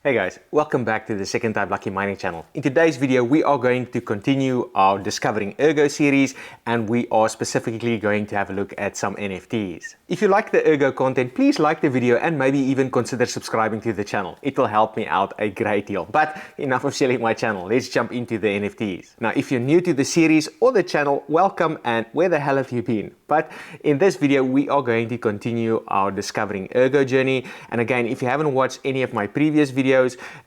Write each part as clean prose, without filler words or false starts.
Hey guys, welcome back to the Second Type Lucky Mining channel. In today's video, we are going to continue our Discovering Ergo series, and we are specifically going to have a look at some NFTs. If you like the Ergo content, please like the video and maybe even consider subscribing to the channel. It will help me out a great deal. But enough of selling my channel, let's jump into the NFTs. Now, if you're new to the series or the channel, welcome, and where the hell have you been? But in this video, we are going to continue our Discovering Ergo journey. And again, if you haven't watched any of my previous videos,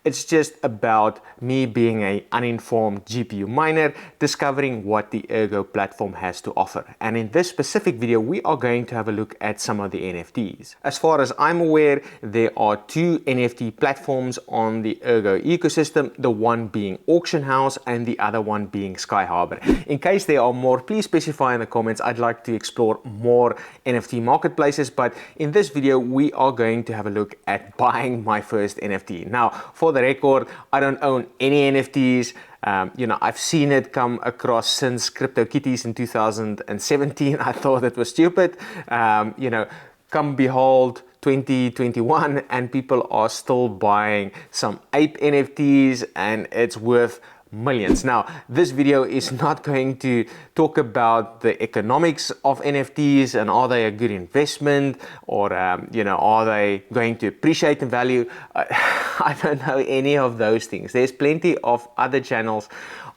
it's just about me being an uninformed GPU miner, discovering what the Ergo platform has to offer. And in this specific video, we are going to have a look at some of the NFTs. As far as I'm aware, there are two NFT platforms on the Ergo ecosystem, the one being Auction House and the other one being SkyHarbor. In case there are more, please specify in the comments. I'd like to explore more NFT marketplaces, but in this video, we are going to have a look at buying my first NFT. Now, for the record, I don't own any NFTs. I've seen it come across since CryptoKitties in 2017. I thought it was stupid. Come behold 2021 and people are still buying some ape NFTs and it's worth millions. Now, this video is not going to talk about the economics of NFTs and are they a good investment or, are they going to appreciate in value? I don't know any of those things. There's plenty of other channels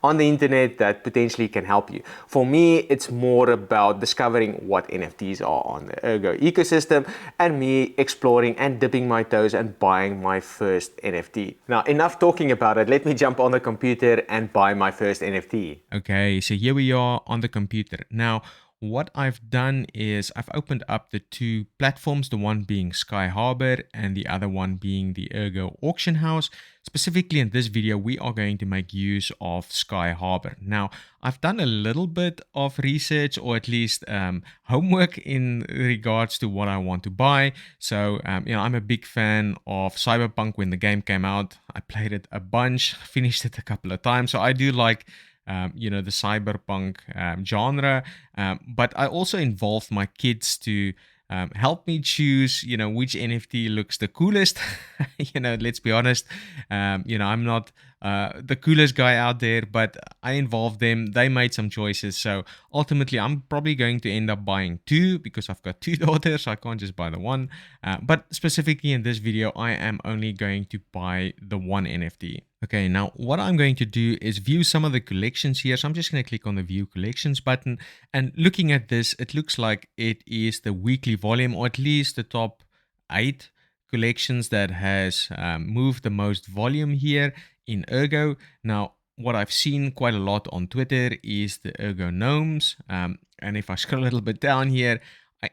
on the internet that potentially can help you. For me, it's more about discovering what NFTs are on the Ergo ecosystem and me exploring and dipping my toes and buying my first NFT. Now, enough talking about it. Let me jump on the computer and buy my first NFT. Okay, so here we are on the computer. Now, what I've done is I've opened up the two platforms, the one being SkyHarbor and the other one being the Ergo Auction House. Specifically in this video, we are going to make use of SkyHarbor. Now, I've done a little bit of research or at least homework in regards to what I want to buy. So, I'm a big fan of Cyberpunk when the game came out. I played it a bunch, finished it a couple of times. So I do like the cyberpunk genre, but I also involved my kids to help me choose, which NFT looks the coolest. Let's be honest, I'm not the coolest guy out there, but I involved them. They made some choices. So ultimately, I'm probably going to end up buying two because I've got two daughters. So I can't just buy the one. But specifically in this video, I am only going to buy the one NFT. Okay, now what I'm going to do is view some of the collections here. So I'm just going to click on the view collections button, and looking at this, it looks like it is the weekly volume, or at least the top 8 collections that has moved the most volume here in Ergo. Now, what I've seen quite a lot on Twitter is the Ergo gnomes. And if I scroll a little bit down here,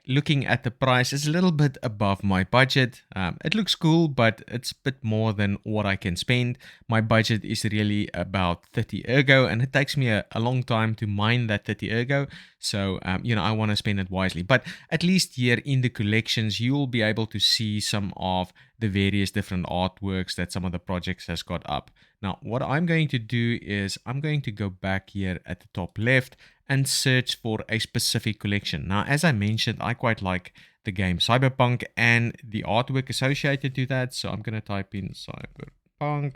looking at the price, it's a little bit above my budget. It looks cool, but it's a bit more than what I can spend. My budget is really about 30 Ergo, and it takes me a long time to mine that 30 Ergo. So, I want to spend it wisely. But at least here in the collections, you will be able to see some of the various different artworks that some of the projects has got up. Now, what I'm going to do is I'm going to go back here at the top left and search for a specific collection. Now, as I mentioned, I quite like the game Cyberpunk and the artwork associated to that. So I'm going to type in Cyberpunk.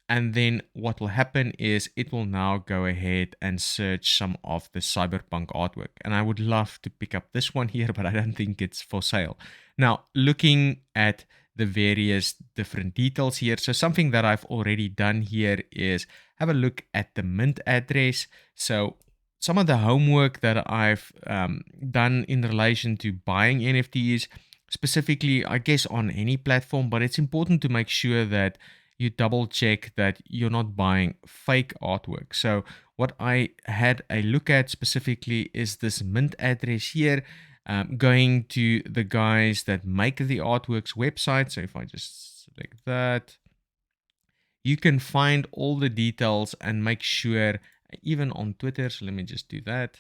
And then what will happen is it will now go ahead and search some of the Cyberpunk artwork. And I would love to pick up this one here, but I don't think it's for sale. Now, looking at the various different details here. So something that I've already done here is have a look at the mint address. So some of the homework that I've done in relation to buying NFTs, specifically, I guess, on any platform, but it's important to make sure that you double check that you're not buying fake artwork. So what I had a look at specifically is this mint address here. Going to the guys that make the artworks website. So if I just select that, you can find all the details and make sure, even on Twitter, so let me just do that,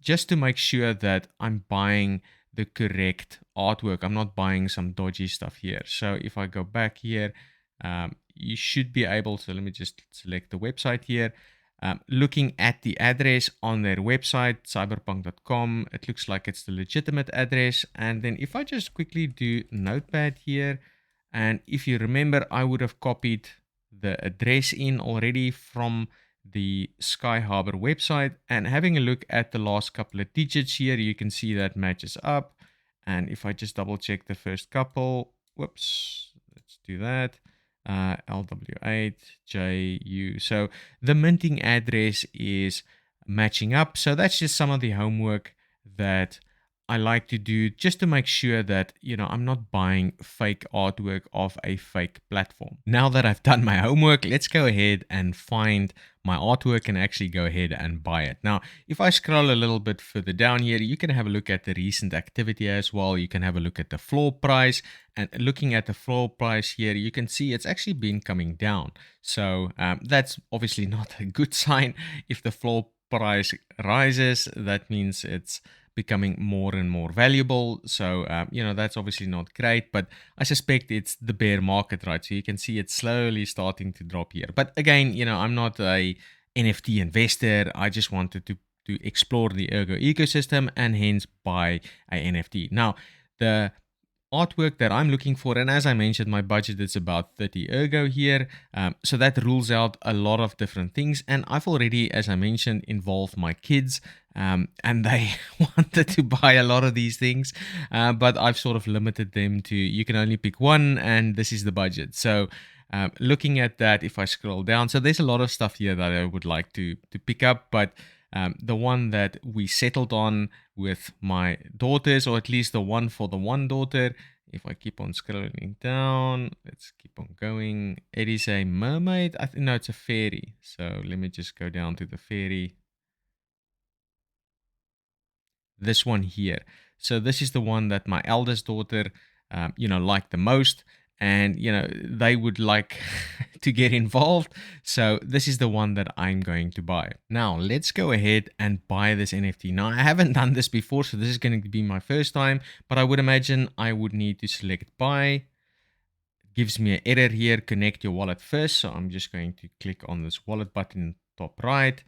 just to make sure that I'm buying the correct artwork. I'm not buying some dodgy stuff here. So if I go back here, you should be able to, let me just select the website here. Looking at the address on their website, cyberpunk.com, it looks like it's the legitimate address. And then if I just quickly do Notepad here And if you remember, I would have copied the address in already from the SkyHarbor website, and having a look at the last couple of digits here, you can see that matches up. And if I just double check the first couple, whoops, let's do that. LW8JU. So the minting address is matching up. So that's just some of the homework that I like to do just to make sure that, I'm not buying fake artwork off a fake platform. Now that I've done my homework, let's go ahead and find my artwork and actually go ahead and buy it. Now, if I scroll a little bit further down here, you can have a look at the recent activity as well. You can have a look at the floor price, and looking at the floor price here, you can see it's actually been coming down. So that's obviously not a good sign. If the floor price rises, that means it's becoming more and more valuable. So, that's obviously not great, but I suspect it's the bear market, right? So you can see it's slowly starting to drop here. But again, I'm not a NFT investor. I just wanted to explore the Ergo ecosystem and hence buy a NFT. Now, the artwork that I'm looking for, and as I mentioned, my budget is about 30 Ergo here, so that rules out a lot of different things. And I've already, as I mentioned, involved my kids, and they wanted to buy a lot of these things, but I've sort of limited them to, you can only pick one, and this is the budget. So looking at that, if I scroll down, so there's a lot of stuff here that I would like to pick up, but the one that we settled on with my daughters, or at least the one for the one daughter, if I keep on scrolling down, let's keep on going. It is a mermaid. I think, no, it's a fairy. So let me just go down to the fairy. This one here. So this is the one that my eldest daughter, liked the most. And, they would like to get involved. So this is the one that I'm going to buy. Now, let's go ahead and buy this NFT. Now, I haven't done this before, so this is going to be my first time. But I would imagine I would need to select buy. It gives me an error here, connect your wallet first. So I'm just going to click on this wallet button top right.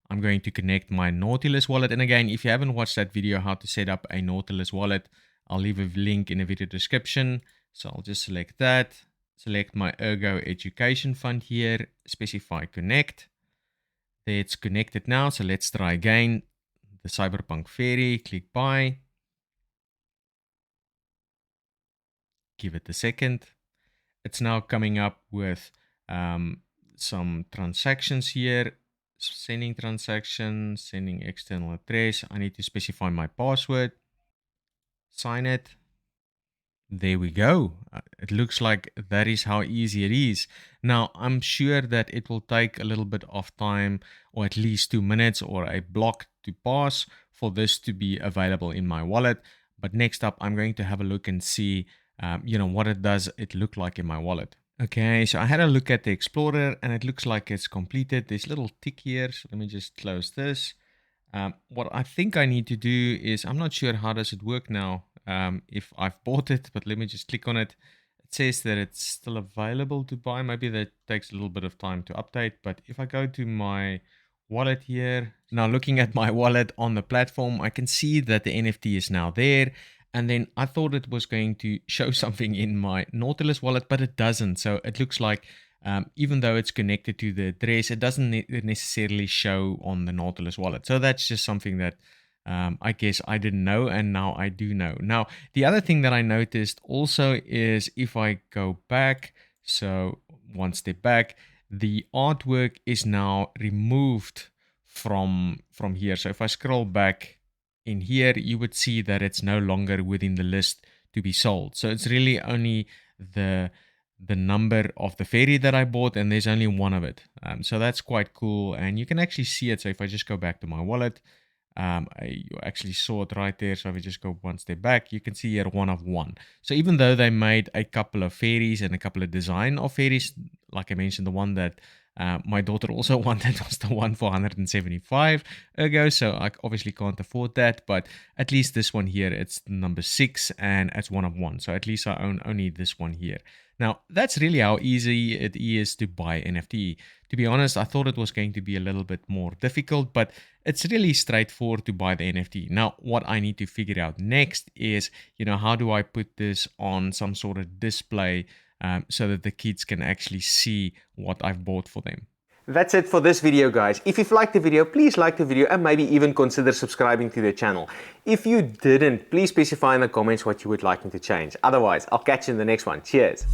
I'm going to connect my Nautilus wallet. And again, if you haven't watched that video, how to set up a Nautilus wallet, I'll leave a link in the video description. So I'll just select that, select my Ergo Education Fund here, specify connect. There it's connected now. So let's try again. The Cyberpunk Fairy, click buy. Give it a second. It's now coming up with some transactions here. Sending transaction, sending external address. I need to specify my password. Sign it. There we go. It looks like that is how easy it is. Now, I'm sure that it will take a little bit of time, or at least 2 minutes or a block to pass for this to be available in my wallet. But next up, I'm going to have a look and see, what it does it look like in my wallet. Okay, so I had a look at the Explorer and it looks like it's completed. There's a little tick here. So let me just close this. What I think I need to do is, I'm not sure how does it work now. If I've bought it, but let me just click on it. It says that it's still available to buy. Maybe that takes a little bit of time to update, but if I go to my wallet here, now looking at my wallet on the platform, I can see that the NFT is now there. And then I thought it was going to show something in my Nautilus wallet, but it doesn't. So it looks like even though it's connected to the address, it doesn't necessarily show on the Nautilus wallet. So that's just something that I guess I didn't know, and now I do know. Now, the other thing that I noticed also is if I go back, so one step back, the artwork is now removed from here. So if I scroll back in here, you would see that it's no longer within the list to be sold. So it's really only the number of the fairy that I bought, and there's only one of it. So that's quite cool, and you can actually see it. So if I just go back to my wallet, you actually saw it right there. So if we just go one step back, you can see here 1 of 1. So even though they made a couple of fairies and a couple of design of fairies, like I mentioned, the one that my daughter also wanted was the one for 175 Ergo, so I obviously can't afford that, but at least this one here, it's number 6 and it's 1 of 1. So at least I own only this one here. Now, that's really how easy it is to buy NFT. To be honest, I thought it was going to be a little bit more difficult, but it's really straightforward to buy the NFT. Now, what I need to figure out next is, how do I put this on some sort of display so that the kids can actually see what I've bought for them. That's it for this video, guys. If you've liked the video, please like the video and maybe even consider subscribing to the channel. If you didn't, please specify in the comments what you would like me to change. Otherwise, I'll catch you in the next one. Cheers.